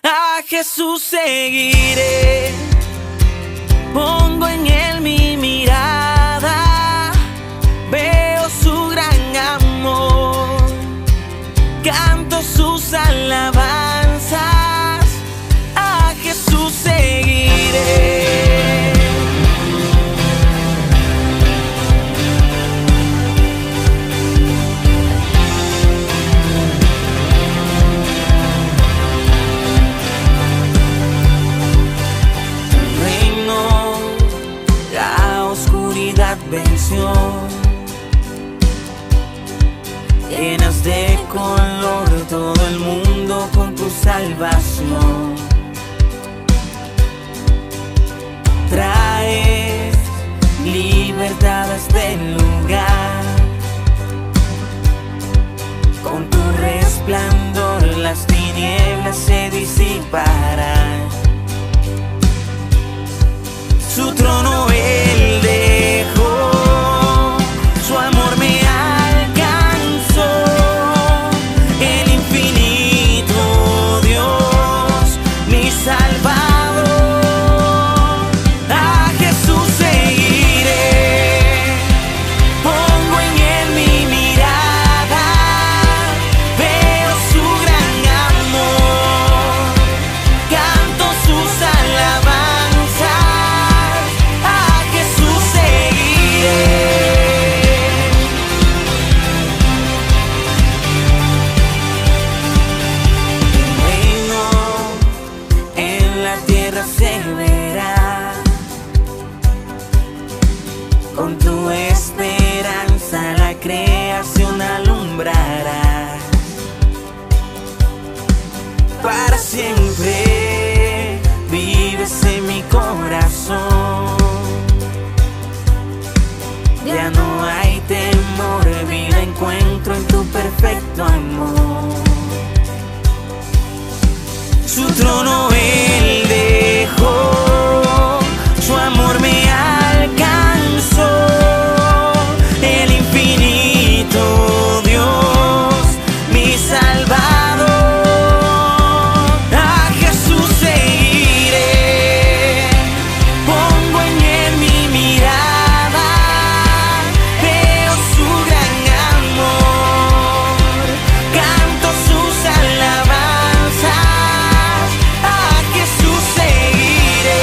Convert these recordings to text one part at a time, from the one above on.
A Jesús seguiré, pongo en él mi mirada, veo su gran amor, canto sus alabanzas, a Jesús seguiré. Venció, llenas de color todo el mundo con tu salvación. Traes libertad a este lugar, con tu resplandor las tinieblas se disiparán. Su trono él dejó, su amor me alcanzó, el infinito Dios, mi Salvador. A Jesús seguiré, pongo en él mi mirada, veo su gran amor, canto sus alabanzas. Con tu esperanza la creación alumbrará. Para siempre vives en mi corazón. Ya no hay temor, vida encuentro en tu perfecto amor. Su trono él dejó, su amor me alcanzó, el infinito Dios, mi Salvador. A Jesús seguiré, pongo en él mi mirada, veo su gran amor, canto sus alabanzas. A Jesús seguiré.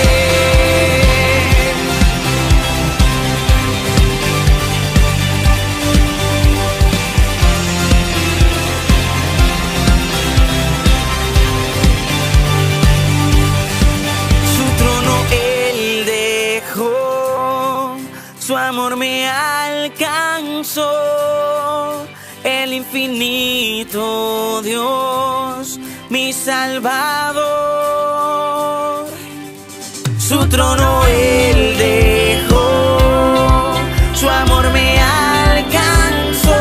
Su trono él dejó, su amor me alcanzó, el infinito Dios, mi Salvador. Su trono él dejó, su amor me alcanzó,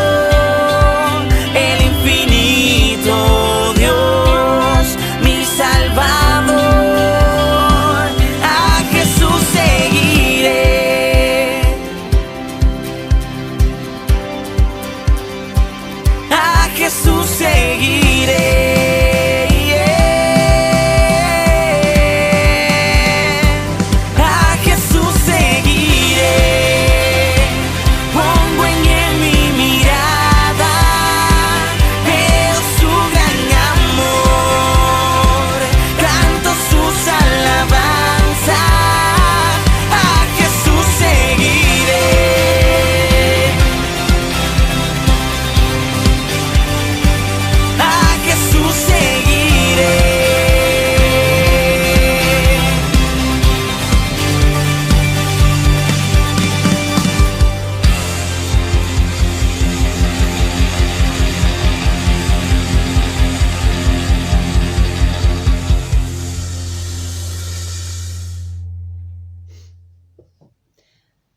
el infinito Dios, mi Salvador. A Jesús seguiré, a Jesús seguiré.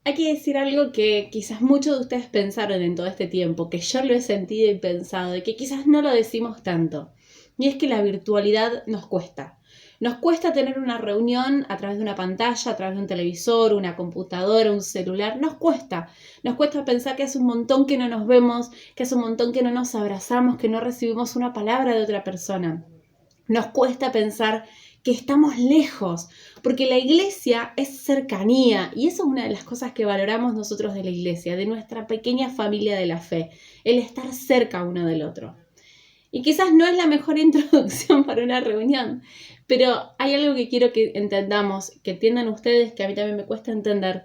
Hay que decir algo que quizás muchos de ustedes pensaron en todo este tiempo, que yo lo he sentido y pensado, y que quizás no lo decimos tanto. Y es que la virtualidad nos cuesta. Nos cuesta tener una reunión a través de una pantalla, a través de un televisor, una computadora, un celular. Nos cuesta pensar que hace un montón que no nos vemos, que hace un montón que no nos abrazamos, que no recibimos una palabra de otra persona. Nos cuesta pensar que estamos lejos, porque la iglesia es cercanía y eso es una de las cosas que valoramos nosotros de la iglesia, de nuestra pequeña familia de la fe, el estar cerca uno del otro. Y quizás no es la mejor introducción para una reunión, pero hay algo que quiero que entendamos, que entiendan ustedes, que a mí también me cuesta entender,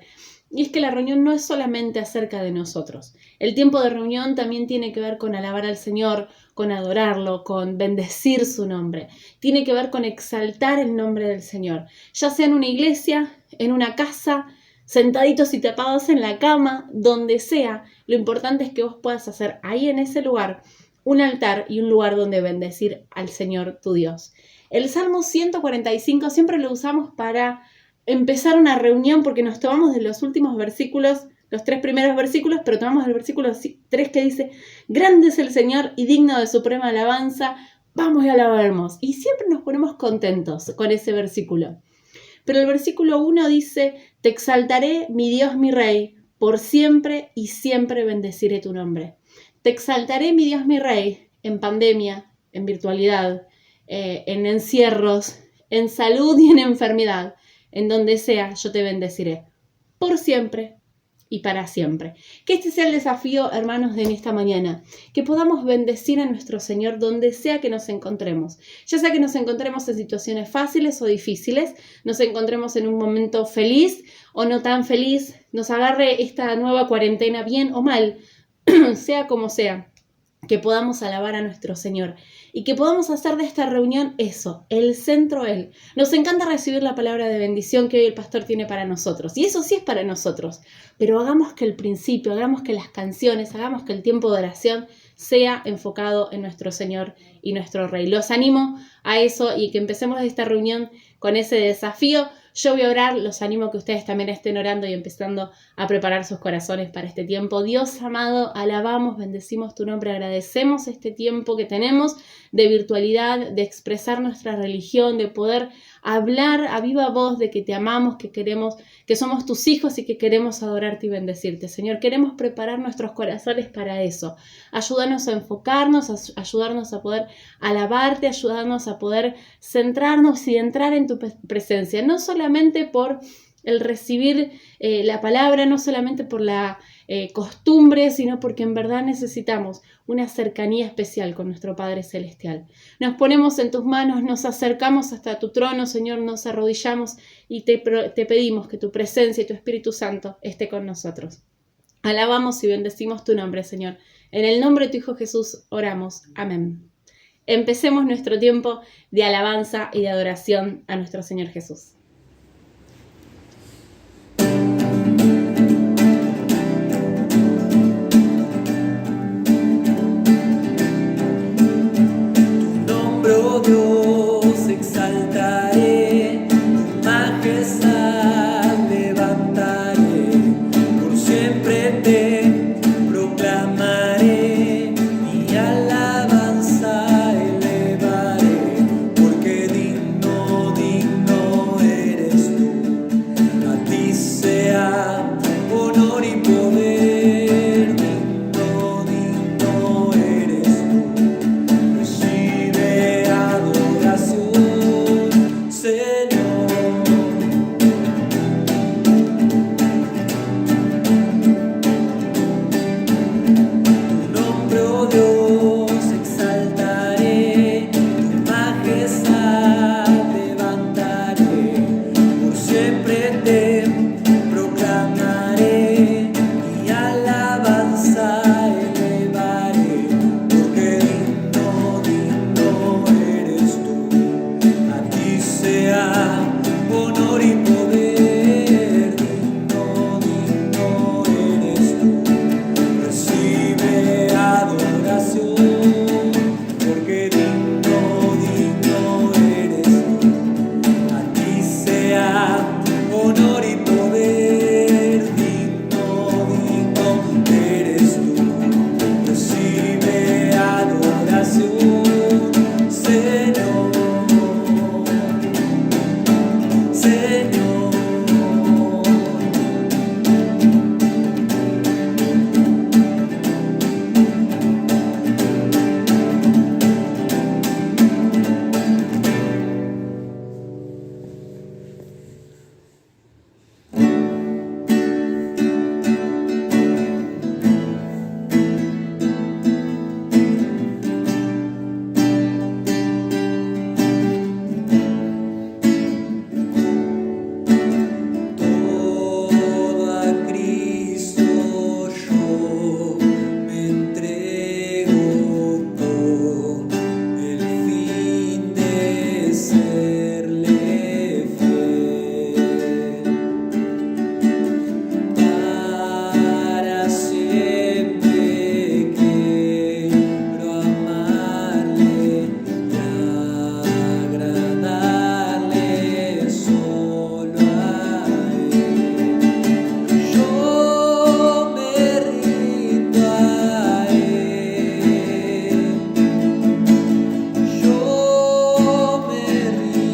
y es que la reunión no es solamente acerca de nosotros. El tiempo de reunión también tiene que ver con alabar al Señor, con adorarlo, con bendecir su nombre. Tiene que ver con exaltar el nombre del Señor, ya sea en una iglesia, en una casa, sentaditos y tapados en la cama, donde sea. Lo importante es que vos puedas hacer ahí en ese lugar un altar y un lugar donde bendecir al Señor tu Dios. El Salmo 145 siempre lo usamos para empezar una reunión porque nos tomamos de los últimos versículos, los 3 primeros versículos, pero tomamos el versículo 3 que dice: grande es el Señor y digno de suprema alabanza, vamos y alabemos. Y siempre nos ponemos contentos con ese versículo. Pero el versículo 1 dice: te exaltaré, mi Dios, mi Rey, por siempre y siempre bendeciré tu nombre. Te exaltaré, mi Dios, mi Rey, en pandemia, en virtualidad, en encierros, en salud y en enfermedad. En donde sea, yo te bendeciré por siempre y para siempre. Que este sea el desafío, hermanos, de esta mañana. Que podamos bendecir a nuestro Señor donde sea que nos encontremos. Ya sea que nos encontremos en situaciones fáciles o difíciles, nos encontremos en un momento feliz o no tan feliz, nos agarre esta nueva cuarentena bien o mal, sea como sea. Que podamos alabar a nuestro Señor y que podamos hacer de esta reunión eso, el centro Él. Nos encanta recibir la palabra de bendición que hoy el pastor tiene para nosotros, y eso sí es para nosotros, pero hagamos que el principio, hagamos que las canciones, hagamos que el tiempo de oración sea enfocado en nuestro Señor y nuestro Rey. Los animo a eso y que empecemos esta reunión con ese desafío. Yo voy a orar, los animo a que ustedes también estén orando y empezando a preparar sus corazones para este tiempo. Dios amado, alabamos, bendecimos tu nombre, agradecemos este tiempo que tenemos de virtualidad, de expresar nuestra religión, de poder hablar a viva voz de que te amamos, que queremos, que somos tus hijos y que queremos adorarte y bendecirte. Señor, queremos preparar nuestros corazones para eso. Ayúdanos a enfocarnos, ayudarnos a poder alabarte, ayudarnos a poder centrarnos y entrar en tu presencia, no solamente por el recibir la palabra, no solamente por la costumbre, sino porque en verdad necesitamos una cercanía especial con nuestro Padre Celestial. Nos ponemos en tus manos, nos acercamos hasta tu trono, Señor, nos arrodillamos y te pedimos que tu presencia y tu Espíritu Santo esté con nosotros. Alabamos y bendecimos tu nombre, Señor. En el nombre de tu Hijo Jesús oramos. Amén. Empecemos nuestro tiempo de alabanza y de adoración a nuestro Señor Jesús. Dios, exaltaré, tu majestad levantaré, por siempre te proclamaré, mi alabanza elevaré, porque digno, digno eres tú, a ti sea honor y poder, digno, digno eres tú, recibe adoración. serle fiel. Para siempre quiero amarle y agradarle solo a Él. Yo me rindo a Él. Yo me rindo.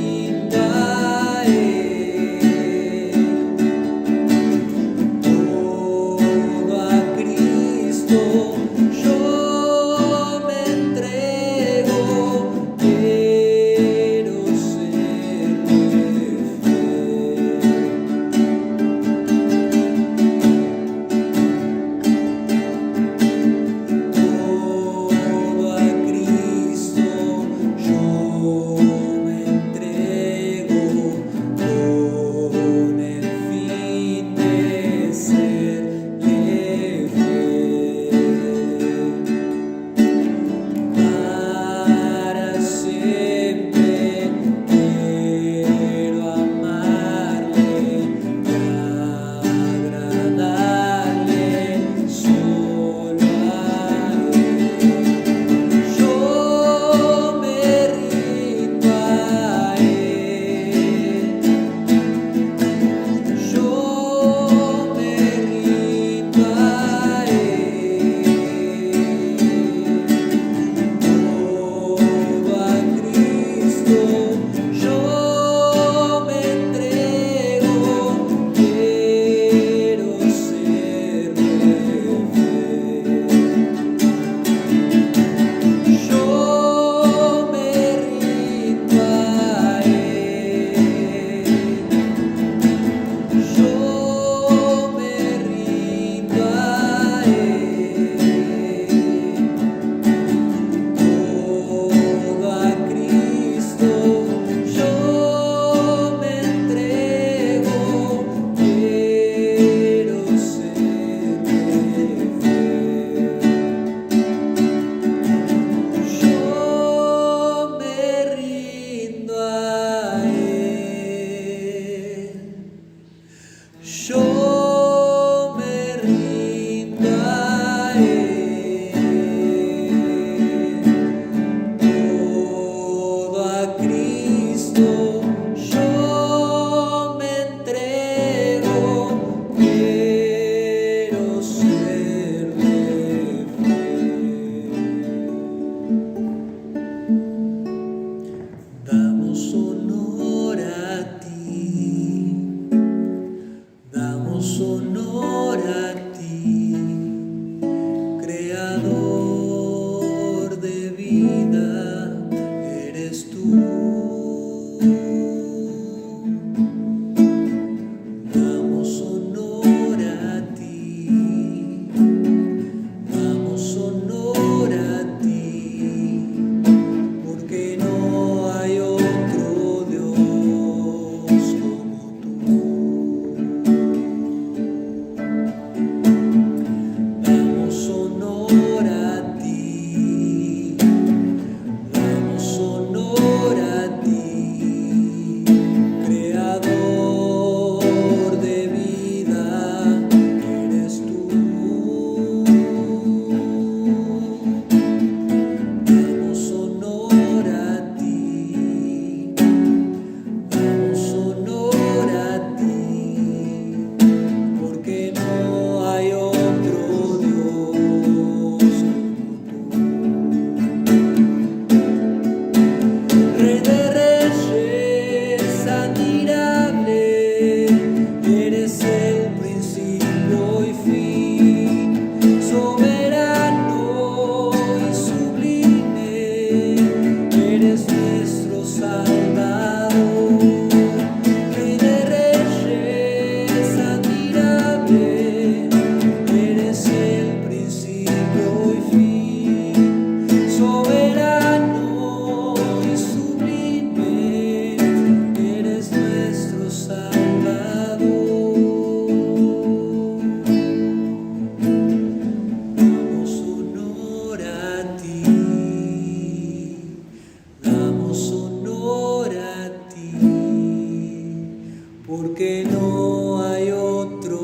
porque no hay otro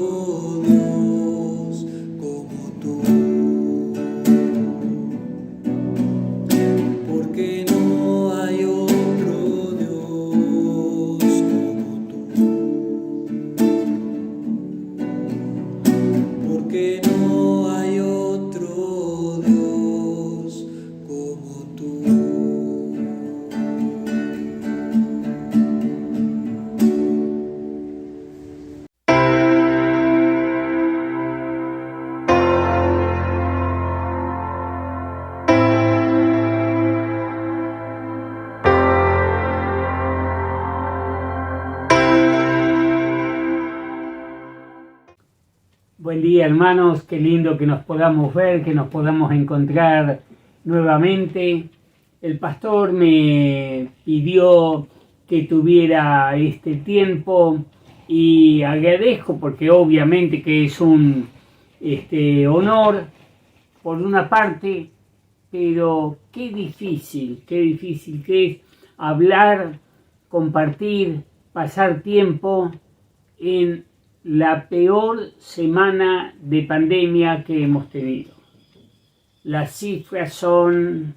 Dios como tú, porque no hay otro Dios como tú, porque no hay otro Dios como tú. Buen día, hermanos, qué lindo que nos podamos ver, que nos podamos encontrar nuevamente. El pastor me pidió que tuviera este tiempo y agradezco porque obviamente que es un honor por una parte, pero qué difícil que es hablar, compartir, pasar tiempo en la peor semana de pandemia que hemos tenido. Las cifras son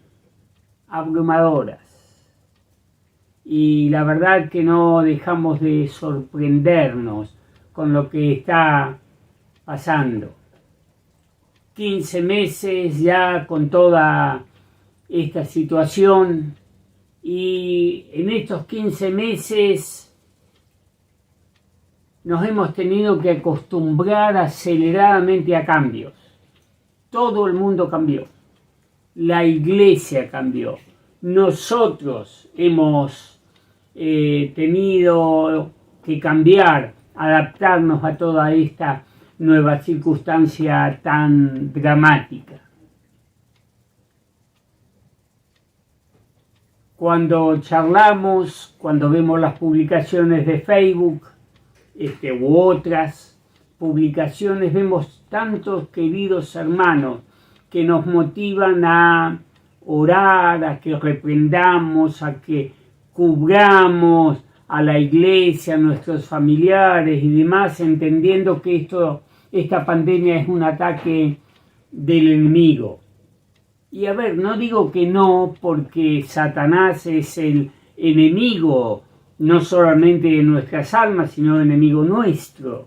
abrumadoras y la verdad que no dejamos de sorprendernos con lo que está pasando. 15 meses ya con toda esta situación y en estos 15 meses nos hemos tenido que acostumbrar aceleradamente a cambios. Todo el mundo cambió. La iglesia cambió. Nosotros hemos tenido que cambiar, adaptarnos a toda esta nueva circunstancia tan dramática. Cuando charlamos, cuando vemos las publicaciones de Facebook, u otras publicaciones, vemos tantos queridos hermanos que nos motivan a orar, a que reprendamos, a que cubramos a la iglesia, a nuestros familiares y demás, entendiendo que esta pandemia es un ataque del enemigo. Y a ver, no digo que no, porque Satanás es el enemigo no solamente de nuestras almas, sino enemigo nuestro.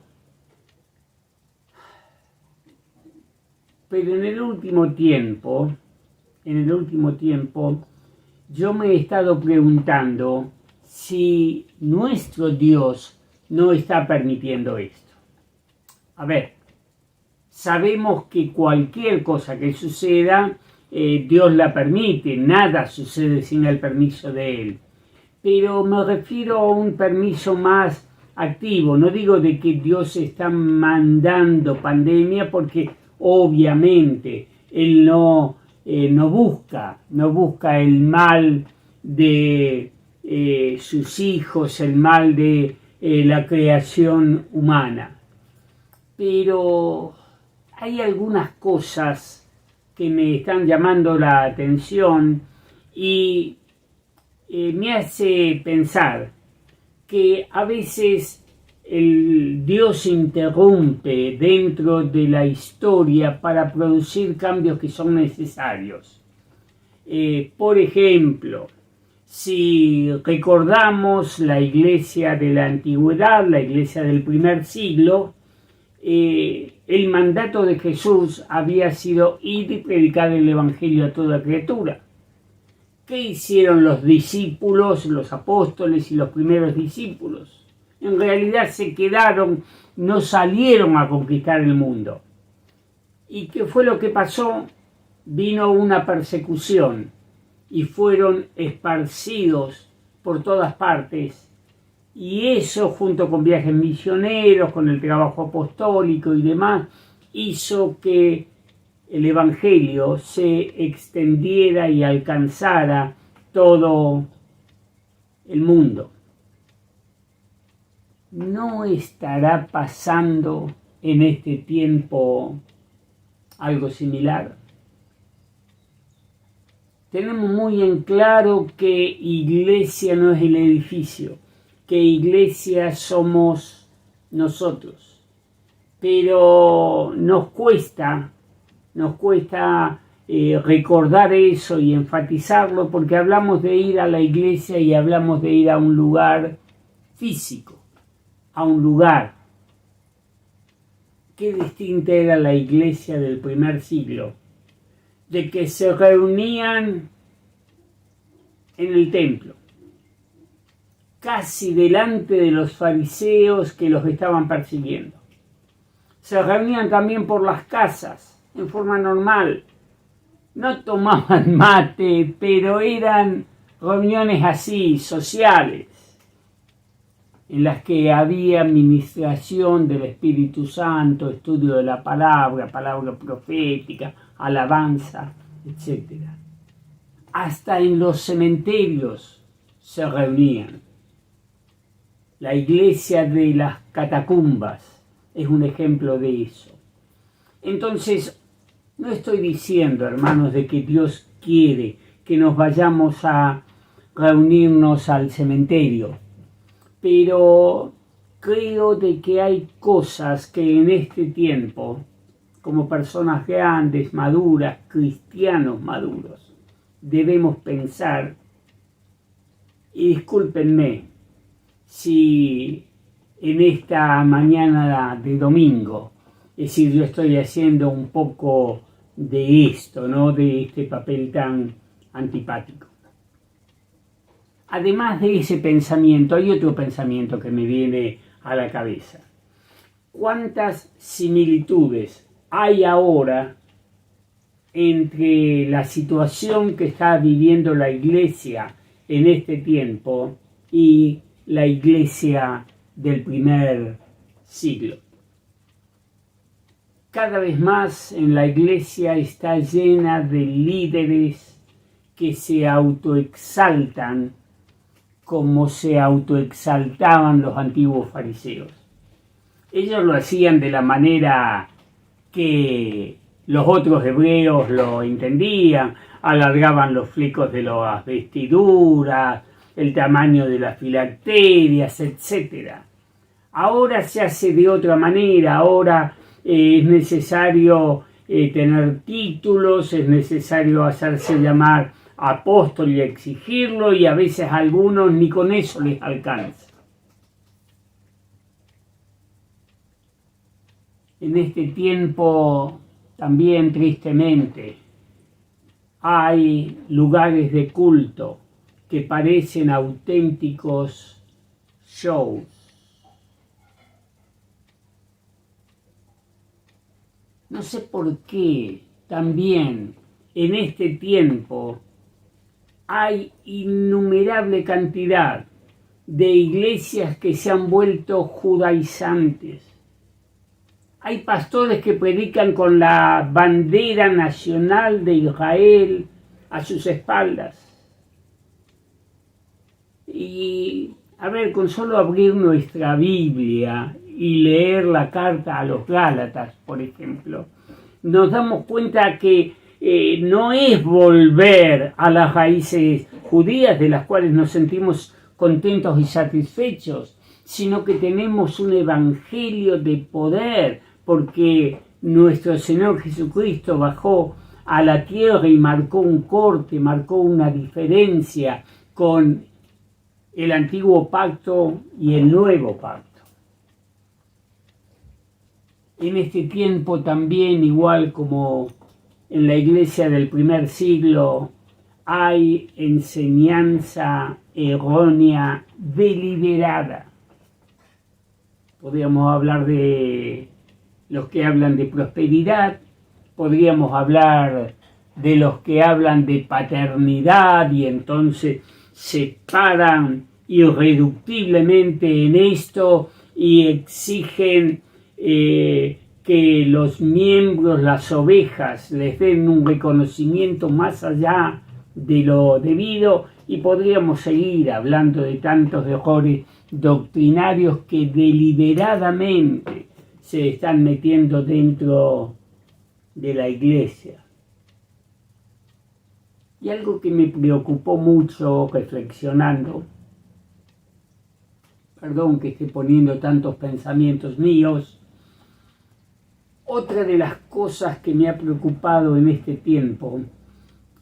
Pero en el último tiempo, yo me he estado preguntando si nuestro Dios no está permitiendo esto. A ver, sabemos que cualquier cosa que suceda, Dios la permite, nada sucede sin el permiso de Él. Pero me refiero a un permiso más activo. No digo de que Dios está mandando pandemia, porque obviamente Él no busca el mal de sus hijos, el mal de la creación humana. Pero hay algunas cosas que me están llamando la atención y me hace pensar que a veces el Dios interrumpe dentro de la historia para producir cambios que son necesarios. Por ejemplo, si recordamos la iglesia de la antigüedad, la iglesia del primer siglo, el mandato de Jesús había sido ir y predicar el evangelio a toda criatura. ¿Qué hicieron los discípulos, los apóstoles y los primeros discípulos? En realidad se quedaron, no salieron a conquistar el mundo. ¿Y qué fue lo que pasó? Vino una persecución y fueron esparcidos por todas partes. Y eso, junto con viajes misioneros, con el trabajo apostólico y demás, hizo que el Evangelio se extendiera y alcanzara todo el mundo. ¿No estará pasando en este tiempo algo similar? Tenemos muy en claro que iglesia no es el edificio. que iglesia somos nosotros, pero nos cuesta recordar eso y enfatizarlo, porque hablamos de ir a la iglesia y hablamos de ir a un lugar físico, a un lugar. Qué distinta era la iglesia del primer siglo, de que se reunían en el templo, casi delante de los fariseos que los estaban persiguiendo. Se reunían también por las casas, en forma normal. No tomaban mate, pero eran reuniones así, sociales, en las que había ministración del Espíritu Santo, estudio de la palabra profética, alabanza, etc. Hasta en los cementerios se reunían. La iglesia de las catacumbas es un ejemplo de eso. Entonces, no estoy diciendo, hermanos, de que Dios quiere que nos vayamos a reunirnos al cementerio, pero creo de que hay cosas que en este tiempo, como personas grandes, maduras, cristianos maduros, debemos pensar. Y discúlpenme si en esta mañana de domingo, es decir, yo estoy haciendo un poco de esto, ¿no? De este papel tan antipático. Además de ese pensamiento, hay otro pensamiento que me viene a la cabeza. ¿Cuántas similitudes hay ahora entre la situación que está viviendo la iglesia en este tiempo y la iglesia del primer siglo? Cada vez más en la iglesia está llena de líderes que se autoexaltan como se autoexaltaban los antiguos fariseos. Ellos lo hacían de la manera que los otros hebreos lo entendían, alargaban los flecos de las vestiduras, el tamaño de las filacterias, etc. Ahora se hace de otra manera, ahora es necesario tener títulos, es necesario hacerse llamar apóstol y exigirlo, y a veces a algunos ni con eso les alcanza. En este tiempo también, tristemente, hay lugares de culto que parecen auténticos shows. No sé por qué también en este tiempo hay innumerable cantidad de iglesias que se han vuelto judaizantes. Hay pastores que predican con la bandera nacional de Israel a sus espaldas. Y, a ver, con solo abrir nuestra Biblia y leer la carta a los Gálatas, por ejemplo, nos damos cuenta que no es volver a las raíces judías de las cuales nos sentimos contentos y satisfechos, sino que tenemos un evangelio de poder, porque nuestro Señor Jesucristo bajó a la tierra y marcó un corte, marcó una diferencia con el antiguo pacto y el nuevo pacto. En este tiempo también, igual como en la iglesia del primer siglo, hay enseñanza errónea deliberada. Podríamos hablar de los que hablan de prosperidad, podríamos hablar de los que hablan de paternidad y entonces se paran irreductiblemente en esto y exigen que los miembros, las ovejas, les den un reconocimiento más allá de lo debido, y podríamos seguir hablando de tantos errores doctrinarios que deliberadamente se están metiendo dentro de la iglesia. Y algo que me preocupó mucho reflexionando perdón que esté poniendo tantos pensamientos míos, otra de las cosas que me ha preocupado en este tiempo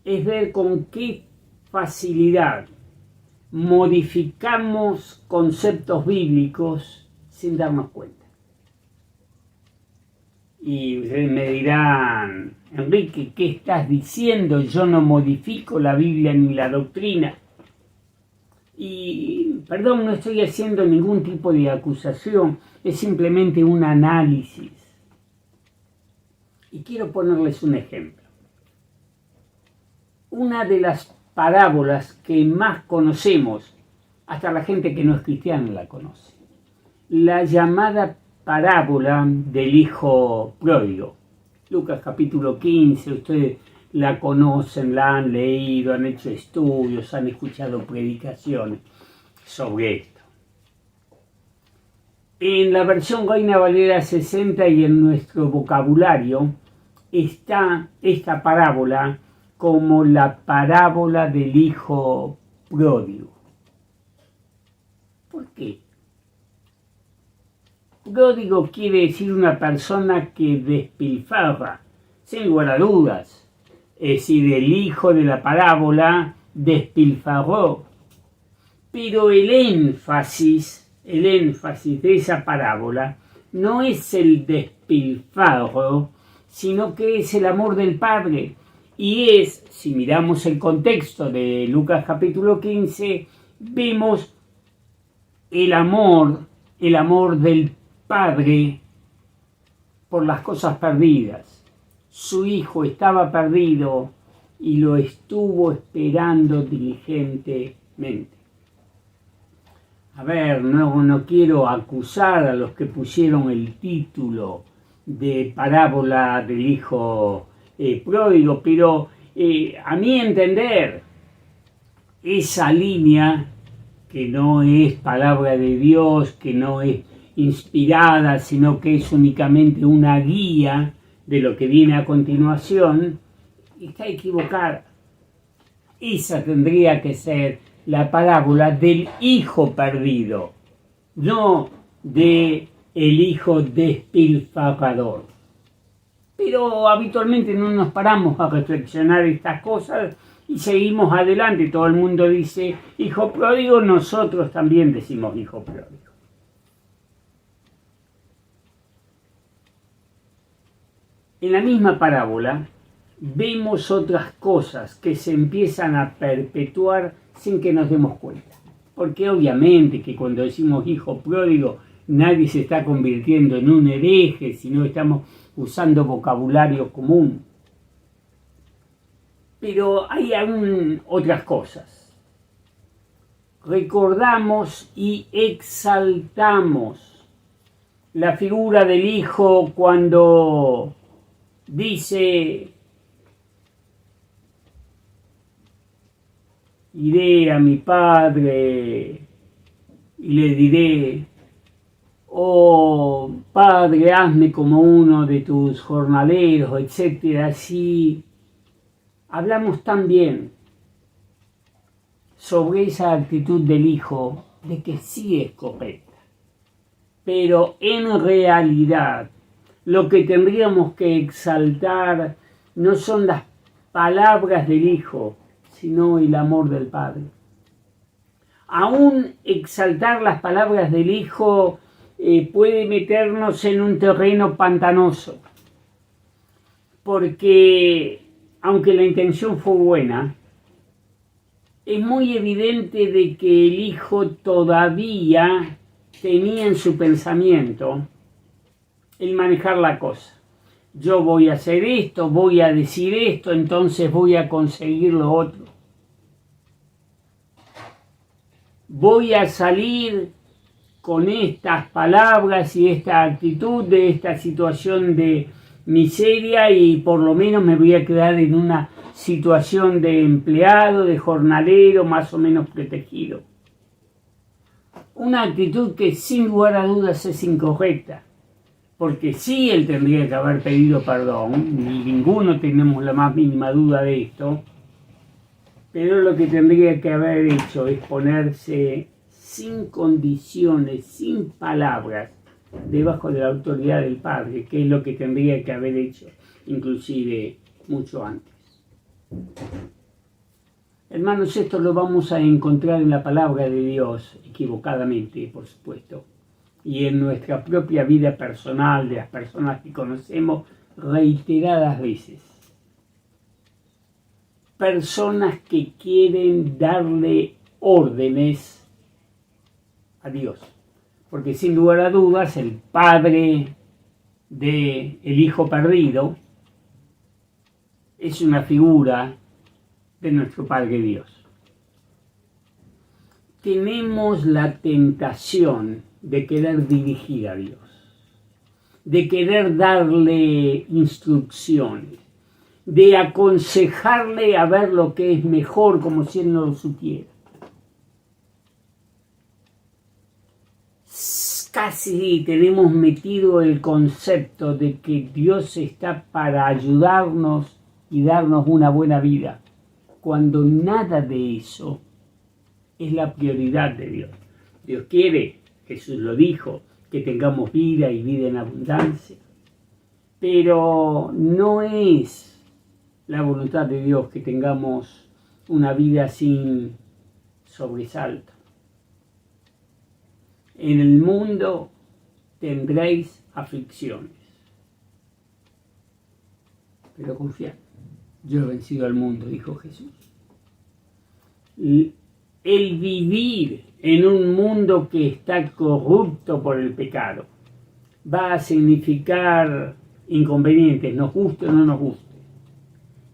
es ver con qué facilidad modificamos conceptos bíblicos sin darnos cuenta. Y ustedes me dirán, Enrique, ¿qué estás diciendo? Yo no modifico la Biblia ni la doctrina. Y, perdón, no estoy haciendo ningún tipo de acusación, es simplemente un análisis. Y quiero ponerles un ejemplo. Una de las parábolas que más conocemos, hasta la gente que no es cristiana la conoce, la llamada parábola del hijo pródigo. Lucas capítulo 15, ustedes la conocen, la han leído, han hecho estudios, han escuchado predicaciones sobre esto. En la versión Reina Valera 60 y en nuestro vocabulario está esta parábola como la parábola del hijo pródigo. ¿Por qué? Pródigo quiere decir una persona que despilfarra, sin lugar a dudas. Es decir, el hijo de la parábola despilfarró. Pero el énfasis de esa parábola no es el despilfarro, sino que es el amor del Padre. Y es, si miramos el contexto de Lucas capítulo 15, vemos el amor del Padre por las cosas perdidas. Su hijo estaba perdido y lo estuvo esperando diligentemente. A ver, no quiero acusar a los que pusieron el título de parábola del hijo pródigo, pero a mi entender, esa línea que no es palabra de Dios, que no es inspirada, sino que es únicamente una guía de lo que viene a continuación, está equivocada. Esa tendría que ser la parábola del hijo perdido, no de el hijo despilfarrador. Pero habitualmente no nos paramos a reflexionar estas cosas y seguimos adelante. Todo el mundo dice hijo pródigo, nosotros también decimos hijo pródigo. En la misma parábola vemos otras cosas que se empiezan a perpetuar sin que nos demos cuenta. Porque obviamente que cuando decimos hijo pródigo, nadie se está convirtiendo en un hereje, sino estamos usando vocabulario común. Pero hay aún otras cosas. Recordamos y exaltamos la figura del hijo cuando dice: iré a mi padre y le diré: oh padre, hazme como uno de tus jornaleros, etc. Así hablamos también sobre esa actitud del hijo, de que sí es correcta, pero en realidad lo que tendríamos que exaltar no son las palabras del hijo, sino el amor del Padre. Aún exaltar las palabras del hijo puede meternos en un terreno pantanoso, porque aunque la intención fue buena, es muy evidente de que el hijo todavía tenía en su pensamiento el manejar la cosa. Yo voy a hacer esto, voy a decir esto, entonces voy a conseguir lo otro. Voy a salir con estas palabras y esta actitud de esta situación de miseria y por lo menos me voy a quedar en una situación de empleado, de jornalero, más o menos protegido. Una actitud que sin lugar a dudas es incorrecta, porque sí él tendría que haber pedido perdón, y ninguno tenemos la más mínima duda de esto, pero lo que tendría que haber hecho es ponerse sin condiciones, sin palabras, debajo de la autoridad del Padre, que es lo que tendría que haber hecho, inclusive mucho antes. Hermanos, esto lo vamos a encontrar en la palabra de Dios, equivocadamente, por supuesto, y en nuestra propia vida personal, de las personas que conocemos reiteradas veces. Personas que quieren darle órdenes a Dios, porque sin lugar a dudas el padre del hijo perdido es una figura de nuestro Padre Dios. Tenemos la tentación de querer dirigir a Dios, de querer darle instrucciones, de aconsejarle a ver lo que es mejor como si Él no lo supiera. Casi tenemos metido el concepto de que Dios está para ayudarnos y darnos una buena vida, cuando nada de eso es la prioridad de Dios. Dios quiere, Jesús lo dijo, que tengamos vida y vida en abundancia, pero no es la voluntad de Dios que tengamos una vida sin sobresalto. En el mundo tendréis aflicciones, pero confiad, yo he vencido al mundo, dijo Jesús. El vivir en un mundo que está corrupto por el pecado va a significar inconvenientes, nos guste o no nos guste.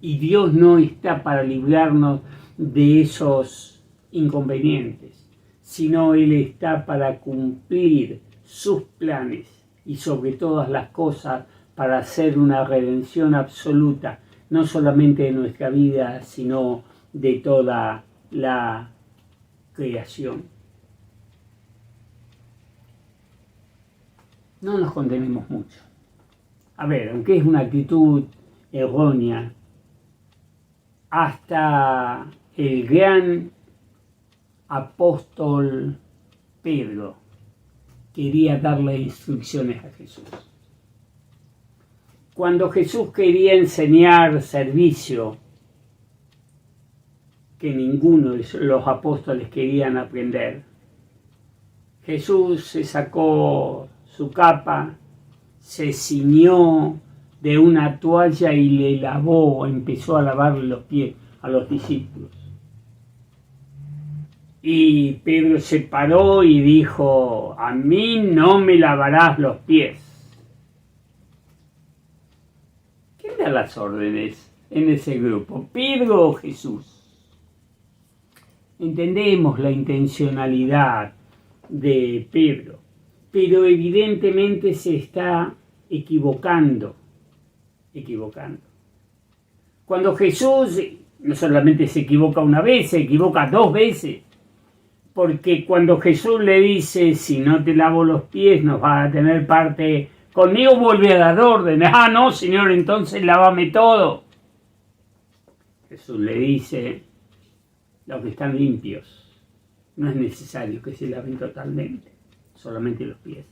Y Dios no está para librarnos de esos inconvenientes, sino Él está para cumplir sus planes y sobre todas las cosas para hacer una redención absoluta, no solamente de nuestra vida, sino de toda la creación. No nos condenemos mucho. A ver, aunque es una actitud errónea, hasta el gran apóstol Pedro quería darle instrucciones a Jesús. Cuando Jesús quería enseñar servicio, que ninguno de los apóstoles querían aprender, Jesús se sacó su capa, se ciñó de una toalla y le lavó, empezó a lavarle los pies a los discípulos. Y Pedro se paró y dijo: a mí no me lavarás los pies. ¿Quién da las órdenes en ese grupo? ¿Pedro o Jesús? Entendemos la intencionalidad de Pedro, pero evidentemente se está equivocando. Cuando Jesús no solamente se equivoca una vez, se equivoca dos veces, porque cuando Jesús le dice: si no te lavo los pies no vas a tener parte conmigo, vuelve a dar órdenes. Ah, no, Señor, entonces lávame todo. Jesús le dice: los que están limpios, no es necesario que se laven totalmente, solamente los pies.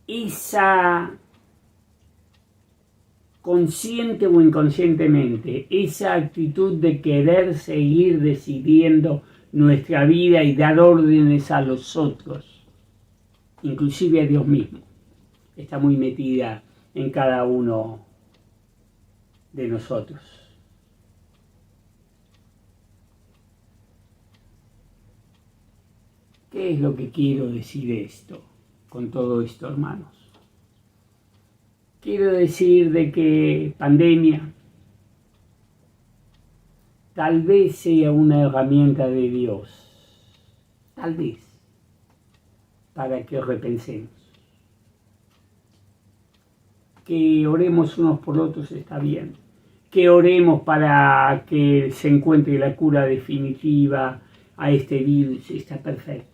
Esa, consciente o inconscientemente, esa actitud de querer seguir decidiendo nuestra vida y dar órdenes a los otros, inclusive a Dios mismo, está muy metida en cada uno de nosotros. ¿Qué es lo que quiero decir con todo esto, hermanos? Quiero decir de que pandemia tal vez sea una herramienta de Dios, tal vez, para que repensemos. Que oremos unos por otros está bien, que oremos para que se encuentre la cura definitiva a este virus está perfecto.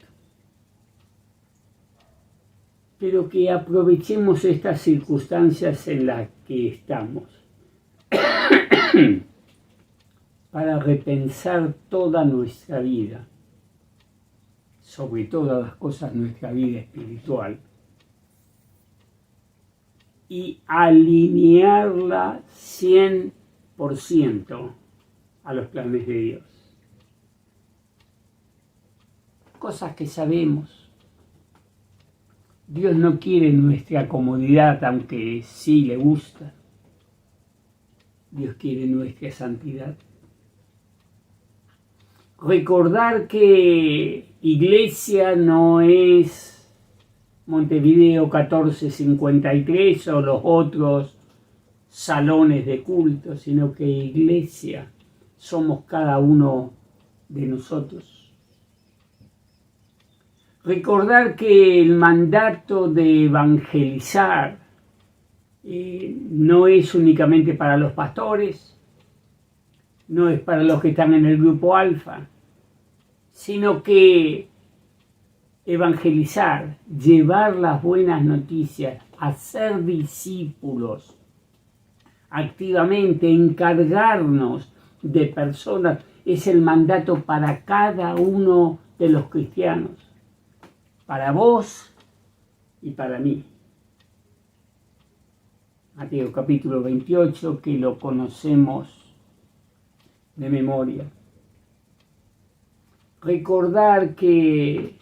Pero que aprovechemos estas circunstancias en las que estamos para repensar toda nuestra vida sobre todas las cosas nuestra vida espiritual y alinearla 100% a los planes de Dios. Cosas que sabemos. Dios no quiere nuestra comodidad, aunque sí le gusta. Dios quiere nuestra santidad. Recordar que iglesia no es Montevideo 1453 o los otros salones de culto, sino que iglesia somos cada uno de nosotros. Recordar que el mandato de evangelizar no es únicamente para los pastores, no es para los que están en el grupo alfa, sino que evangelizar, llevar las buenas noticias, hacer discípulos, activamente encargarnos de personas, es el mandato para cada uno de los cristianos, para vos y para mí. Mateo capítulo 28, que lo conocemos de memoria. Recordar que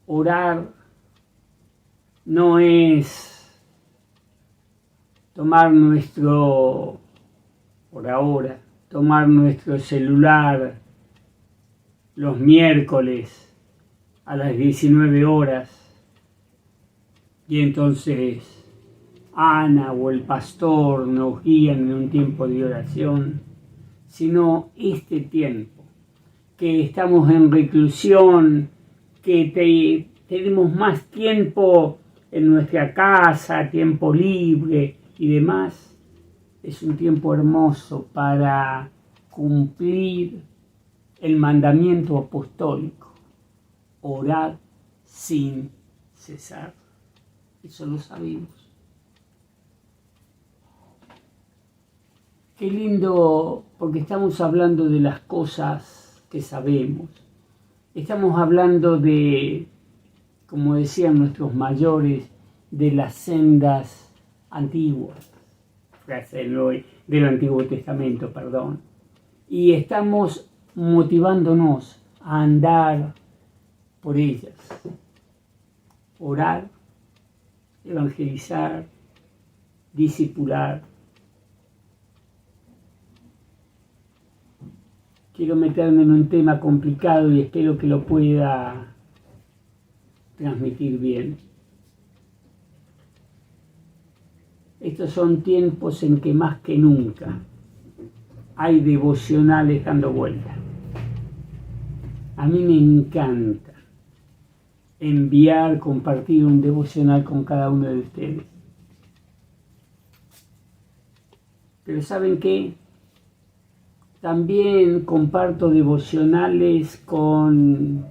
orar no es tomar tomar nuestro celular los miércoles a las 19 horas y entonces Ana o el pastor nos guían en un tiempo de oración, sino este tiempo que estamos en reclusión, que tenemos más tiempo en nuestra casa, tiempo libre y demás, es un tiempo hermoso para cumplir el mandamiento apostólico: orad sin cesar. Eso lo sabemos. Qué lindo, porque estamos hablando de las cosas que sabemos. Estamos hablando de, como decían nuestros mayores, de las sendas antiguas, del Antiguo Testamento, perdón. Y estamos motivándonos a andar por ellas. Orar, evangelizar, discipular. Quiero meterme en un tema complicado y espero que lo pueda transmitir bien. Estos son tiempos en que más que nunca hay devocionales dando vuelta. A mí me encanta compartir un devocional con cada uno de ustedes. Pero ¿saben qué? También comparto devocionales con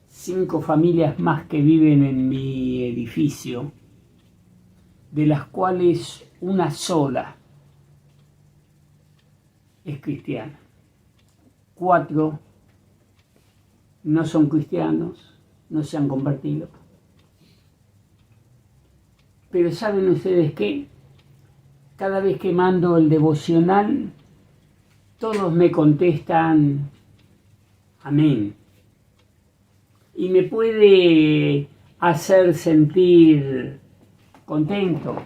5 familias más que viven en mi edificio, de las cuales una sola es cristiana. 4 no son cristianos, no se han convertido. Pero ¿saben ustedes qué? Cada vez que mando el devocional, todos me contestan amén. Y me puede hacer sentir contento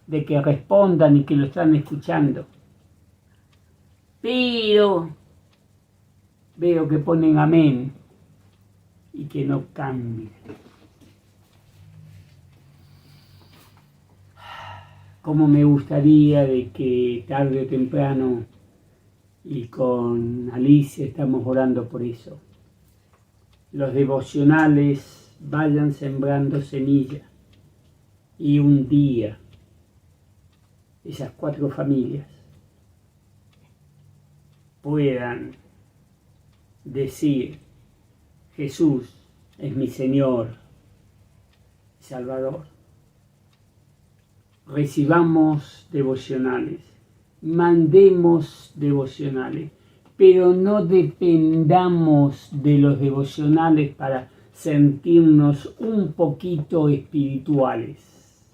de que respondan y que lo están escuchando. Pero veo que ponen amén y que no cambian. Cómo me gustaría de que tarde o temprano, y con Alicia estamos orando por eso, los devocionales vayan sembrando semillas y un día esas 4 familias puedan decir: Jesús es mi Señor y Salvador. Recibamos devocionales, mandemos devocionales, pero no dependamos de los devocionales para sentirnos un poquito espirituales.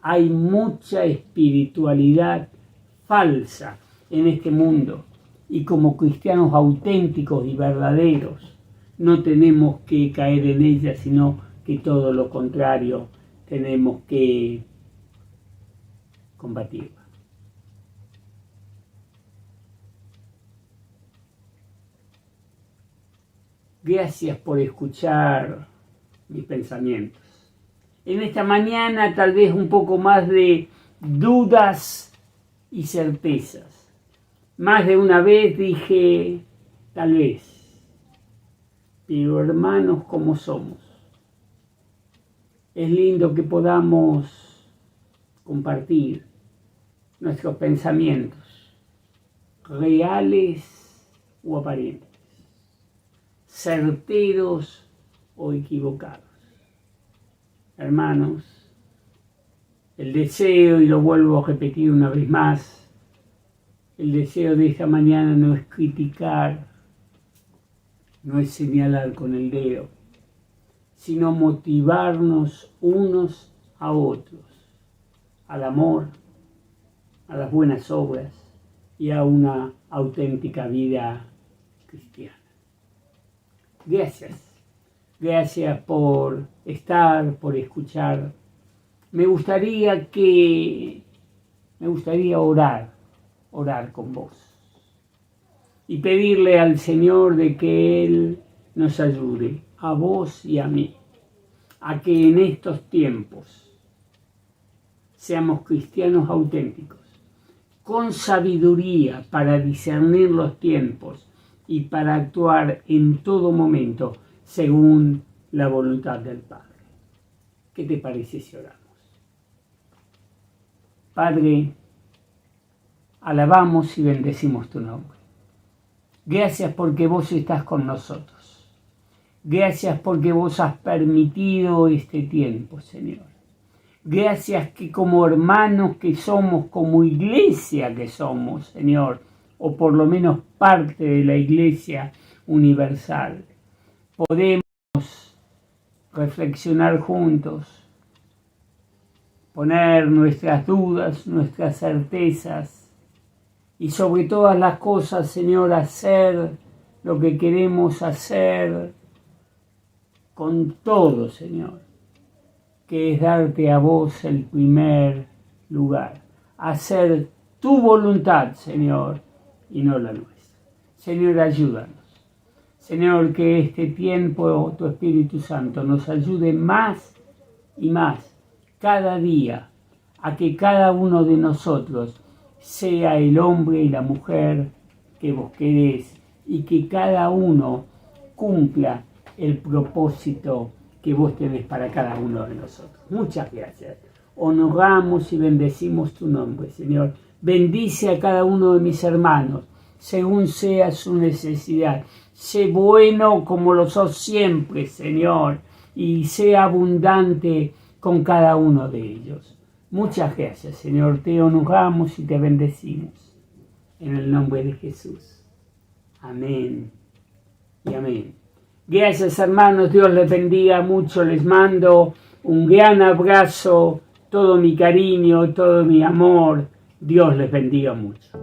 Hay mucha espiritualidad falsa en este mundo y como cristianos auténticos y verdaderos no tenemos que caer en ella, sino que todo lo contrario tenemos que combatirla. Gracias por escuchar mis pensamientos. En esta mañana tal vez un poco más de dudas y certezas. Más de una vez dije, tal vez, pero hermanos como somos, es lindo que podamos compartir nuestros pensamientos, reales o aparentes, certeros o equivocados. Hermanos, el deseo, y lo vuelvo a repetir una vez más, el deseo de esta mañana no es criticar, no es señalar con el dedo, sino motivarnos unos a otros, al amor, a las buenas obras y a una auténtica vida cristiana. Gracias. Gracias por estar, por escuchar. Me gustaría orar con vos y pedirle al Señor de que Él nos ayude, a vos y a mí, a que en estos tiempos seamos cristianos auténticos, con sabiduría para discernir los tiempos y para actuar en todo momento según la voluntad del Padre. ¿Qué te parece si oramos? Padre, alabamos y bendecimos tu nombre. Gracias porque vos estás con nosotros. Gracias porque vos has permitido este tiempo, Señor. Gracias que como hermanos que somos, como iglesia que somos, Señor, o por lo menos parte de la iglesia universal, podemos reflexionar juntos, poner nuestras dudas, nuestras certezas y sobre todas las cosas, Señor, hacer lo que queremos hacer con todo, Señor, que es darte a vos el primer lugar, hacer tu voluntad, Señor, y no la nuestra. Señor, ayúdanos. Señor, que este tiempo, tu Espíritu Santo, nos ayude más y más cada día a que cada uno de nosotros sea el hombre y la mujer que vos querés y que cada uno cumpla el propósito que vos tenés para cada uno de nosotros. Muchas gracias. Honramos y bendecimos tu nombre, Señor. Bendice a cada uno de mis hermanos, según sea su necesidad. Sé bueno como lo sos siempre, Señor, y sea abundante con cada uno de ellos. Muchas gracias, Señor. Te honramos y te bendecimos. En el nombre de Jesús. Amén y amén. Gracias, hermanos. Dios les bendiga mucho. Les mando un gran abrazo, todo mi cariño, todo mi amor. Dios les bendiga mucho.